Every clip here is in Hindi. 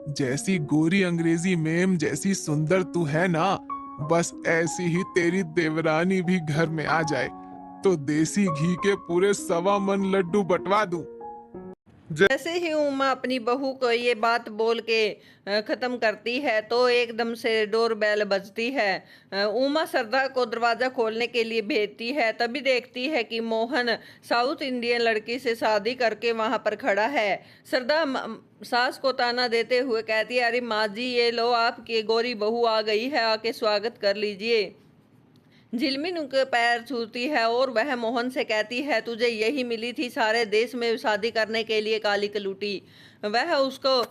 जैसी गोरी अंग्रेजी मेम जैसी सुंदर तू है ना, बस ऐसी ही तेरी देवरानी भी घर में आ जाए तो देसी घी के पूरे 1.25 मन लड्डू बंटवा दूं। जैसे ही उमा अपनी बहू को ये बात बोल के खत्म करती है तो एकदम से डोर बेल बजती है। उमा सरदा को दरवाजा खोलने के लिए भेजती है, तभी देखती है कि मोहन साउथ इंडियन लड़की से शादी करके वहां पर खड़ा है। सरदा सास को ताना देते हुए कहती है, अरे माँ जी, ये लो आपकी गोरी बहू आ गई है, आके स्वागत कर लीजिए। झिलमिल उनके पैर छूती है और वह मोहन से कहती है, तुझे यही मिली थी सारे देश में शादी करने के लिए काली कलूटी। वह उसको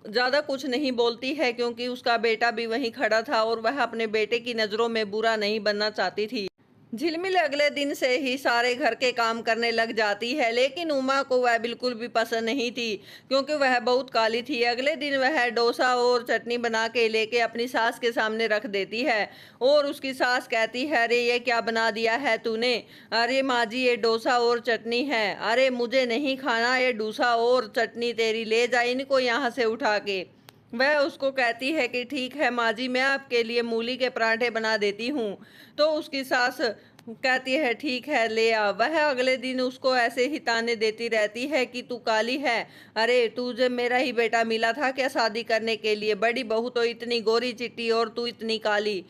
ज्यादा कुछ नहीं बोलती है क्योंकि उसका बेटा भी वहीं खड़ा था और वह अपने बेटे की नजरों में बुरा नहीं बनना चाहती थी। झिलमिल अगले दिन से ही सारे घर के काम करने लग जाती है, लेकिन उमा को वह बिल्कुल भी पसंद नहीं थी क्योंकि वह बहुत काली थी। अगले दिन वह डोसा और चटनी बना के लेके अपनी सास के सामने रख देती है और उसकी सास कहती है, अरे ये क्या बना दिया है तूने? अरे माँ जी, ये डोसा और चटनी है। अरे मुझे नहीं खाना, ये डोसा और चटनी तेरी, ले जा इनको यहाँ से उठा के। वह उसको कहती है कि ठीक है माँ जी, मैं आपके लिए मूली के पराठे बना देती हूँ। तो उसकी सास कहती है ठीक है, ले आ। वह अगले दिन उसको ऐसे ही ताने देती रहती है कि तू काली है, अरे तुझे मेरा ही बेटा मिला था क्या शादी करने के लिए? बड़ी बहू तो इतनी गोरी चिट्टी और तू इतनी काली।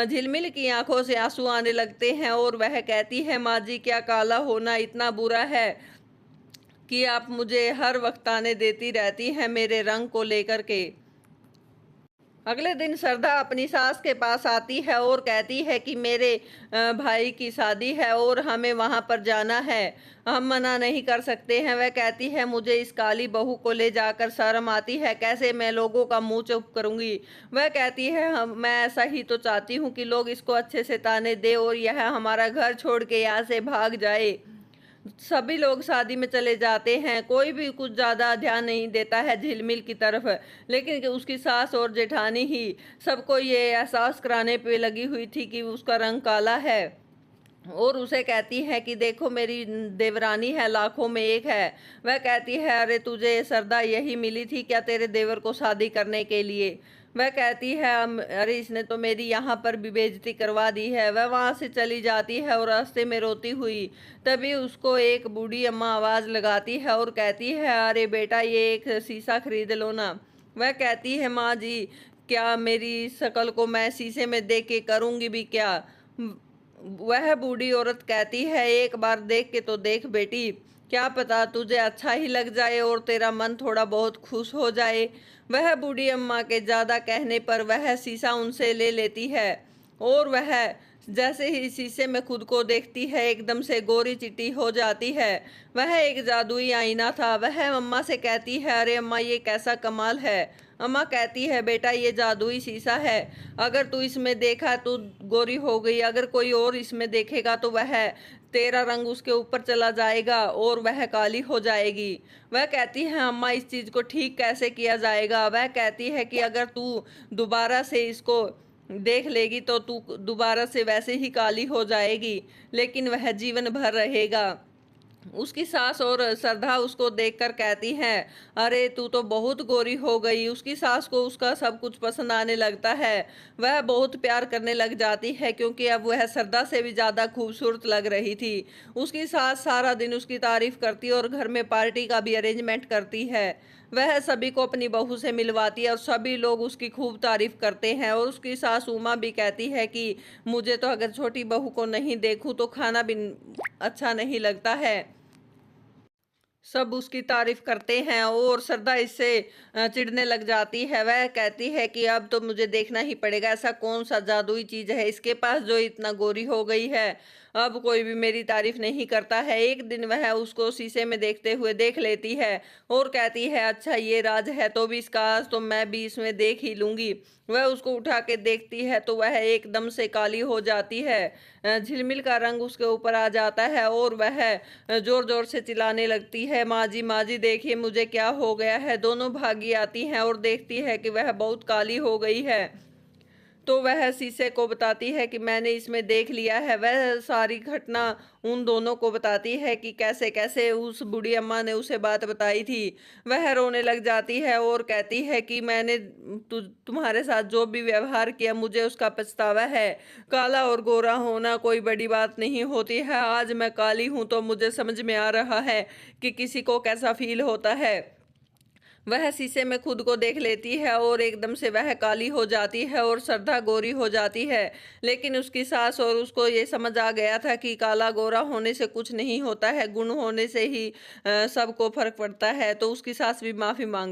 झिलमिल की आंखों से आंसू आने लगते हैं और वह कहती है, माँ जी, क्या काला होना इतना बुरा है कि आप मुझे हर वक्त ताने देती रहती हैं मेरे रंग को लेकर के। अगले दिन सरदा अपनी सास के पास आती है और कहती है कि मेरे भाई की शादी है और हमें वहां पर जाना है, हम मना नहीं कर सकते हैं। वह कहती है, मुझे इस काली बहू को ले जाकर शर्म आती है, कैसे मैं लोगों का मुंह चुप करूंगी। वह कहती है, हम मैं ऐसा ही तो चाहती हूँ कि लोग इसको अच्छे से ताने दे और यह हमारा घर छोड़ के यहाँ से भाग जाए। सभी लोग शादी में चले जाते हैं, कोई भी कुछ ज्यादा ध्यान नहीं देता है झिलमिल की तरफ, लेकिन कि उसकी सास और जेठानी ही सबको ये एहसास कराने पे लगी हुई थी कि उसका रंग काला है और उसे कहती है कि देखो मेरी देवरानी है, लाखों में एक है। वह कहती है, अरे तुझे सरदा यही मिली थी क्या तेरे देवर को शादी करने के लिए? वह कहती है, अरे इसने तो मेरी यहाँ पर भी बेइज्जती करवा दी है। वह वहाँ से चली जाती है और रास्ते में रोती हुई तभी उसको एक बूढ़ी अम्मा आवाज़ लगाती है और कहती है, अरे बेटा, ये एक शीशा खरीद लो ना। वह कहती है, माँ जी, क्या मेरी शक्ल को मैं शीशे में देख के करूँगी भी क्या? वह बूढ़ी औरत कहती है, एक बार देख के तो देख बेटी, क्या पता तुझे अच्छा ही लग जाए और तेरा मन थोड़ा बहुत खुश हो जाए। वह बूढ़ी अम्मा के ज्यादा कहने पर वह शीशा उनसे ले लेती है और वह जैसे ही शीशे में खुद को देखती है एकदम से गोरी चिट्टी हो जाती है। वह एक जादुई आईना था। वह अम्मा से कहती है, अरे अम्मा, ये कैसा कमाल है? अम्मा कहती है, बेटा, ये जादुई शीशा है, अगर तू इसमें देखा तो गोरी हो गई, अगर कोई और इसमें देखेगा तो वह तेरा रंग उसके ऊपर चला जाएगा और वह काली हो जाएगी। वह कहती है, अम्मा, इस चीज को ठीक कैसे किया जाएगा? वह कहती है कि अगर तू दोबारा से इसको देख लेगी तो तू दोबारा से वैसे ही काली हो जाएगी, लेकिन वह जीवन भर रहेगा। उसकी सास और श्रद्धा उसको देखकर कहती हैं, अरे तू तो बहुत गोरी हो गई। उसकी सास को उसका सब कुछ पसंद आने लगता है। वह बहुत प्यार करने लग जाती है क्योंकि अब वह श्रद्धा से भी ज़्यादा खूबसूरत लग रही थी। उसकी सास सारा दिन उसकी तारीफ करती और घर में पार्टी का भी अरेंजमेंट करती है। वह सभी को अपनी बहू से मिलवाती है और सभी लोग उसकी खूब तारीफ करते हैं। और उसकी सास उमा भी कहती है कि मुझे तो अगर छोटी बहू को नहीं देखूं तो खाना भी अच्छा नहीं लगता है। सब उसकी तारीफ करते हैं और श्रद्धा इससे चिढ़ने लग जाती है। वह कहती है कि अब तो मुझे देखना ही पड़ेगा, ऐसा कौन सा जादुई चीज है इसके पास जो इतना गोरी हो गई है, अब कोई भी मेरी तारीफ नहीं करता है। एक दिन वह उसको शीशे में देखते हुए देख लेती है और कहती है, अच्छा ये राज है तो भी इसका आज तो मैं भी इसमें देख ही लूंगी। वह उसको उठा के देखती है तो वह एकदम से काली हो जाती है। झिलमिल का रंग उसके ऊपर आ जाता है और वह जोर जोर से चिल्लाने लगती है, माँ जी देखिए मुझे क्या हो गया है। दोनों भागी आती हैं और देखती है कि वह बहुत काली हो गई है। तो वह शीशे को बताती है कि मैंने इसमें देख लिया है। वह सारी घटना उन दोनों को बताती है कि कैसे-कैसे उस बूढ़ी अम्मा ने उसे बात बताई थी। वह रोने लग जाती है और कहती है कि मैंने तुम्हारे साथ जो भी व्यवहार किया मुझे उसका पछतावा है। काला और गोरा होना कोई बड़ी बात नहीं होती है। आज मैं काली हूँ तो मुझे समझ में आ रहा है कि किसी को कैसा फ़ील होता है। वह शीशे में खुद को देख लेती है और एकदम से वह काली हो जाती है और श्रद्धा गोरी हो जाती है। लेकिन उसकी सास और उसको ये समझ आ गया था कि काला गोरा होने से कुछ नहीं होता है, गुण होने से ही सबको फ़र्क पड़ता है। तो उसकी सास भी माफ़ी माँग